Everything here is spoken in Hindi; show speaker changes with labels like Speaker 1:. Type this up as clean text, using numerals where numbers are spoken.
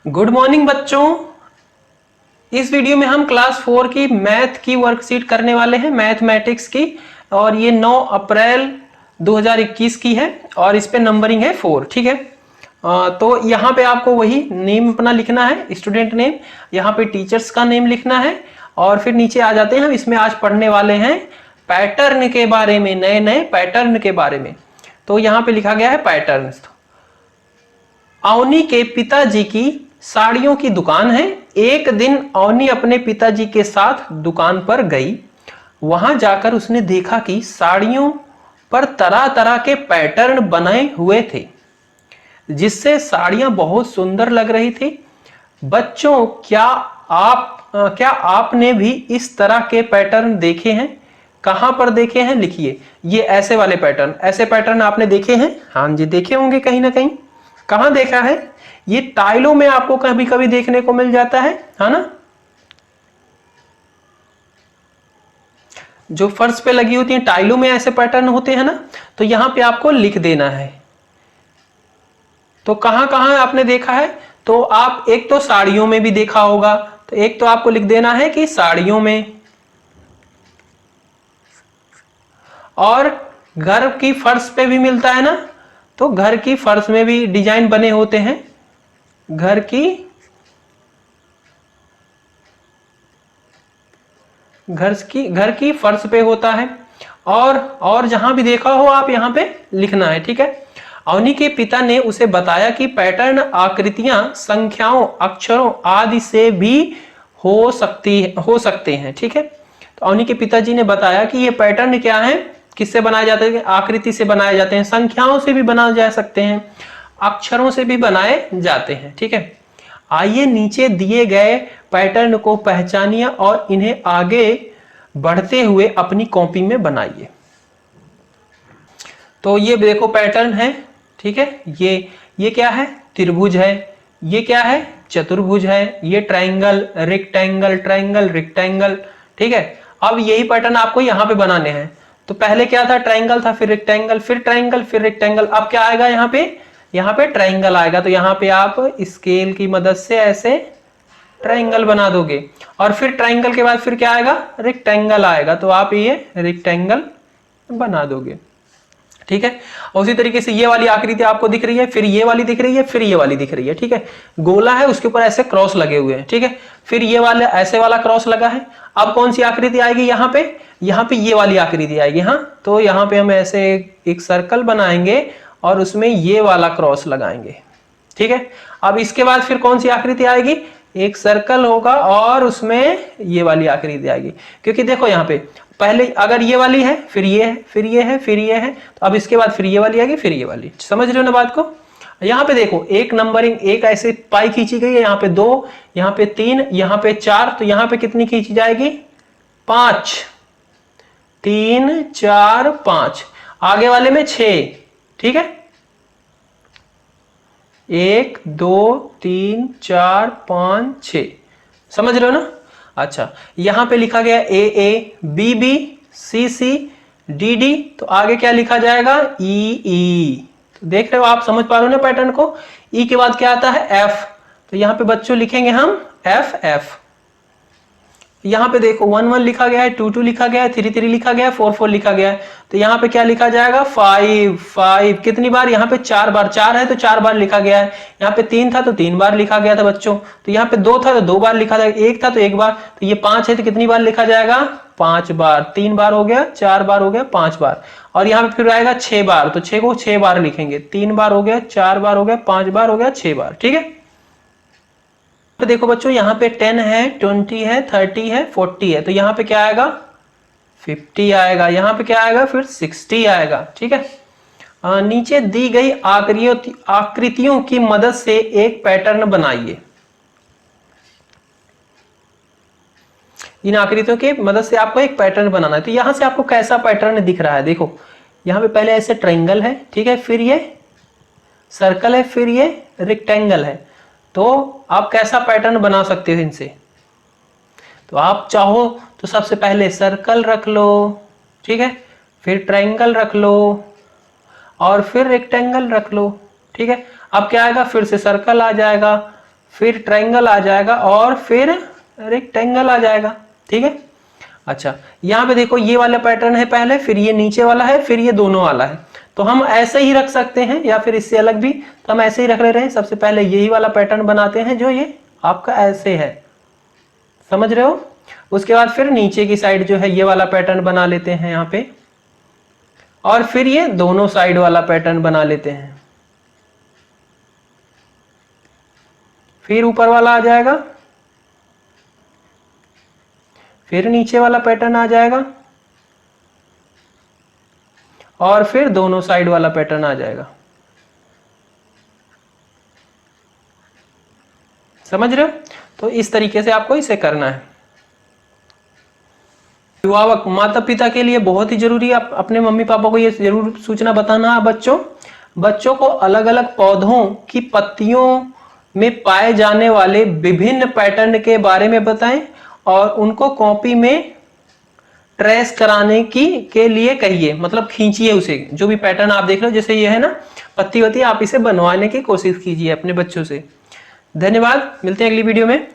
Speaker 1: गुड मॉर्निंग बच्चों। इस वीडियो में हम क्लास 4 की मैथ की वर्कशीट करने वाले हैं, मैथमेटिक्स की। और ये 9 अप्रैल 2021 की है और इस पे नंबरिंग है 4। ठीक है। तो यहाँ पे आपको वही नेम अपना लिखना है, स्टूडेंट नेम। यहाँ पे टीचर्स का नेम लिखना है और फिर नीचे आ जाते हैं हम। इसमें आज पढ़ने वाले हैं पैटर्न के बारे में, नए नए पैटर्न के बारे में। तो यहाँ पे लिखा गया है पैटर्न। अवनी के पिताजी की साड़ियों की दुकान है। एक दिन अवनी अपने पिताजी के साथ दुकान पर गई। वहां जाकर उसने देखा कि साड़ियों पर तरह तरह के पैटर्न बने हुए थे, जिससे साड़ियां बहुत सुंदर लग रही थी। बच्चों, क्या आपने भी इस तरह के पैटर्न देखे हैं? कहां पर देखे हैं लिखिए। ये ऐसे वाले पैटर्न, ऐसे पैटर्न आपने देखे हैं? हाँ जी, देखे होंगे कहीं ना कहीं। कहां देखा है? ये टाइलों में आपको कभी कभी देखने को मिल जाता है ना। जो फर्श पे लगी होती है टाइलों में ऐसे पैटर्न होते हैं ना। तो यहां पे आपको लिख देना है। तो कहां कहां आपने देखा है? तो आप एक तो साड़ियों में भी देखा होगा, तो एक तो आपको लिख देना है कि साड़ियों में। और घर की फर्श पे भी मिलता है ना, तो घर की फर्श में भी डिजाइन बने होते हैं। घर की फर्श पे होता है। और जहां भी देखा हो आप यहां पे लिखना है। ठीक है। अवनी के पिता ने उसे बताया कि पैटर्न आकृतियां संख्याओं, अक्षरों आदि से भी हो सकते हैं। ठीक है। तो अवनी के पिताजी ने बताया कि ये पैटर्न क्या है, किससे बनाए जाते हैं? आकृति से बनाए जाते हैं, संख्याओं से भी बनाए जा सकते हैं, अक्षरों से भी बनाए जाते हैं। ठीक है। आइए नीचे दिए गए पैटर्न को पहचानिए और इन्हें आगे बढ़ते हुए अपनी कॉपी में बनाइए। तो ये देखो पैटर्न है। ठीक है। ये क्या है? त्रिभुज है। ये क्या है? चतुर्भुज है। ये ट्रायंगल, रेक्टेंगल, ट्रायंगल, रेक्टेंगल। ठीक है। अब यही पैटर्न आपको यहाँ पे बनाने हैं। तो पहले क्या था? ट्रायंगल था, फिर रेक्टेंगल, फिर ट्रायंगल, फिर रेक्टेंगल। अब क्या आएगा यहाँ पे? यहाँ पे ट्रायंगल आएगा। तो यहाँ पे आप स्केल की मदद से ऐसे ट्रायंगल बना दोगे। और फिर ट्रायंगल के बाद फिर क्या आएगा? रेक्टेंगल आएगा। तो आप ये रेक्टेंगल बना दोगे। ठीक है। और उसी तरीके से ये वाली आकृति आपको दिख रही है, फिर ये वाली दिख रही है, फिर ये वाली दिख रही है। ठीक है। गोला है, उसके ऊपर ऐसे क्रॉस लगे हुए हैं। ठीक है। फिर ये वाला ऐसे वाला क्रॉस लगा है। अब कौन सी आकृति आएगी यहाँ पे? यहाँ पे ये वाली आकृति आएगी। हाँ, तो यहाँ पे हम ऐसे एक सर्कल बनाएंगे और उसमें ये वाला क्रॉस लगाएंगे। ठीक है। अब इसके बाद फिर कौन सी आकृति आएगी? एक सर्कल होगा और उसमें ये वाली आकृति आएगी। क्योंकि देखो यहाँ पे पहले अगर ये वाली है, फिर ये है, फिर ये है, फिर ये है, तो अब इसके बाद फिर ये वाली आएगी, फिर ये वाली। समझ रहे हो ना बात को? यहाँ पे देखो एक नंबरिंग, एक ऐसे पाई खींची गई है। यहाँ पे 2, यहाँ पे 3, यहाँ पे 4। तो यहाँ पे कितनी खींची जाएगी? 5। 3, 4, 5। आगे वाले में 6। ठीक है। 1, 2, 3, 4, 5, 6। समझ रहे हो ना? अच्छा, यहां पे लिखा गया ए ए, बी बी, सी सी, डी डी। तो आगे क्या लिखा जाएगा? ई ई। तो देख रहे हो आप? समझ पा रहे हो ना पैटर्न को? ई के बाद क्या आता है? एफ। तो यहां पे बच्चों लिखेंगे हम एफ एफ। यहाँ पे देखो 1 1 लिखा गया है, 2 2 लिखा गया है, 3 3 लिखा गया है, 4 4 लिखा गया है। तो यहाँ पे क्या लिखा जाएगा? 5 5। कितनी बार? यहाँ पे 4 बार। 4 है तो 4 बार लिखा गया है। यहाँ पे 3 था तो 3 बार लिखा गया था बच्चों। तो यहाँ पे 2 था तो 2 बार लिखा जाएगा, 1 था तो 1 बार। तो ये 5 है तो कितनी बार लिखा जाएगा? 5 बार। 3 बार हो गया, 4 बार हो गया, 5 बार। और यहाँ पे फिर आएगा 6 बार, तो 6 को 6 बार लिखेंगे। 3 बार हो गया, 4 बार हो गया, 5 बार हो गया, 6 बार। ठीक है। तो देखो बच्चों यहाँ पे 10 है, 20 है, 30 है, 40 है। तो यहाँ पे क्या आएगा? 50 आएगा। यहाँ पे क्या आएगा? फिर 60 आएगा। ठीक है। नीचे दी गई आकृतियों की मदद से एक पैटर्न बनाइए। इन आकृतियों की मदद से आपको एक पैटर्न बनाना है। तो यहां से आपको कैसा पैटर्न दिख रहा है? देखो यहाँ पे पहले ऐसे ट्रायंगल है। ठीक है। फिर ये सर्कल है, फिर ये रेक्टेंगल है। तो आप कैसा पैटर्न बना सकते हो इनसे? तो आप चाहो तो सबसे पहले सर्कल रख लो। ठीक है। फिर ट्रायंगल रख लो और फिर रेक्टेंगल रख लो। ठीक है। अब क्या आएगा? फिर से सर्कल आ जाएगा, फिर ट्रायंगल आ जाएगा और फिर रेक्टेंगल आ जाएगा। ठीक है, अच्छा यहाँ पे देखो ये वाला पैटर्न है पहले, फिर ये नीचे वाला है, फिर ये दोनों वाला है। तो हम ऐसे ही रख सकते हैं या फिर इससे अलग भी, तो हम ऐसे ही रख ले रहे हैं। सबसे पहले यही वाला पैटर्न बनाते हैं जो ये आपका ऐसे है, समझ रहे हो। उसके बाद फिर नीचे की साइड जो है ये वाला पैटर्न बना लेते हैं यहाँ पे, और फिर ये दोनों साइड वाला पैटर्न बना लेते हैं। फिर ऊपर वाला आ जाएगा, फिर नीचे वाला पैटर्न आ जाएगा, और फिर दोनों साइड वाला पैटर्न आ जाएगा। समझ रहे हो। तो इस तरीके से आपको इसे करना है। अभिभावक माता पिता के लिए बहुत ही जरूरी है, आप अपने मम्मी पापा को ये जरूर सूचना बताना बच्चों को अलग अलग पौधों की पत्तियों में पाए जाने वाले विभिन्न पैटर्न के बारे में बताएं और उनको कॉपी में ट्रेस कराने के लिए कहिए, मतलब खींचिए उसे। जो भी पैटर्न आप देख रहे हो, जैसे ये है ना पत्ती वत्ती, आप इसे बनवाने की कोशिश कीजिए अपने बच्चों से। धन्यवाद, मिलते हैं अगली वीडियो में।